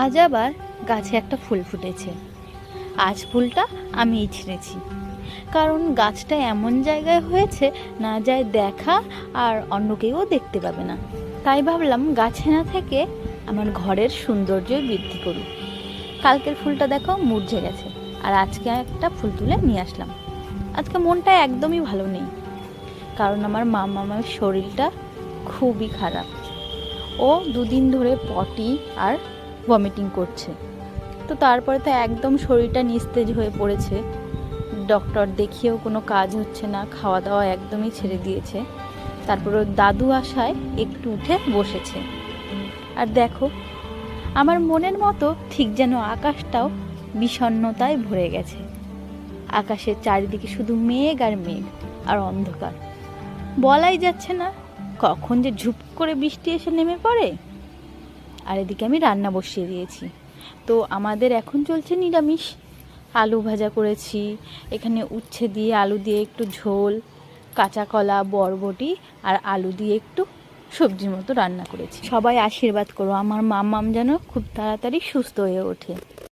আজ আবার গাছে একটা ফুল ফুটেছে। আজ ফুলটা আমিই ছিঁড়েছি, কারণ গাছটা এমন জায়গায় হয়েছে না যায় দেখা, আর অন্য কেউ দেখতে পাবে না। তাই ভাবলাম গাছে না থেকে আমার ঘরের সৌন্দর্যই বৃদ্ধি করুক। কালকের ফুলটা দেখো মুরঝে গেছে, আর আজকে একটা ফুল তুলে নিয়ে আসলাম। আজকে মনটা একদমই ভালো নেই, কারণ আমার মামার শরীরটা খুবই খারাপ। ও দুদিন ধরে পটি আর ভমিটিং করছে। তো তারপরে তো একদম শরীরটা নিস্তেজ হয়ে পড়েছে। ডক্টর দেখিয়েও কোনো কাজ হচ্ছে না, খাওয়া দাওয়া একদমই ছেড়ে দিয়েছে। তারপরে দাদু আসায় একটু উঠে বসেছে। আর দেখো, আমার মনের মতো ঠিক যেন আকাশটাও বিষণ্ণতায় ভরে গেছে। আকাশের চারিদিকে শুধু মেঘ আর মেঘ আর অন্ধকার। বলাই যাচ্ছে না কখন যে ঝুপ করে বৃষ্টি এসে নেমে পড়ে। আর এদিকে আমি রান্না বসিয়ে দিয়েছি। তো আমাদের এখন চলছে নিরামিষ। আলু ভাজা করেছি, এখানে উচ্ছে দিয়ে আলু দিয়ে একটু ঝোল, কাঁচা কলা, বরবটি আর আলু দিয়ে একটু সবজির মতো রান্না করেছি। সবাই আশীর্বাদ করো আমার মাম্মাম যেন খুব তাড়াতাড়ি সুস্থ হয়ে ওঠে।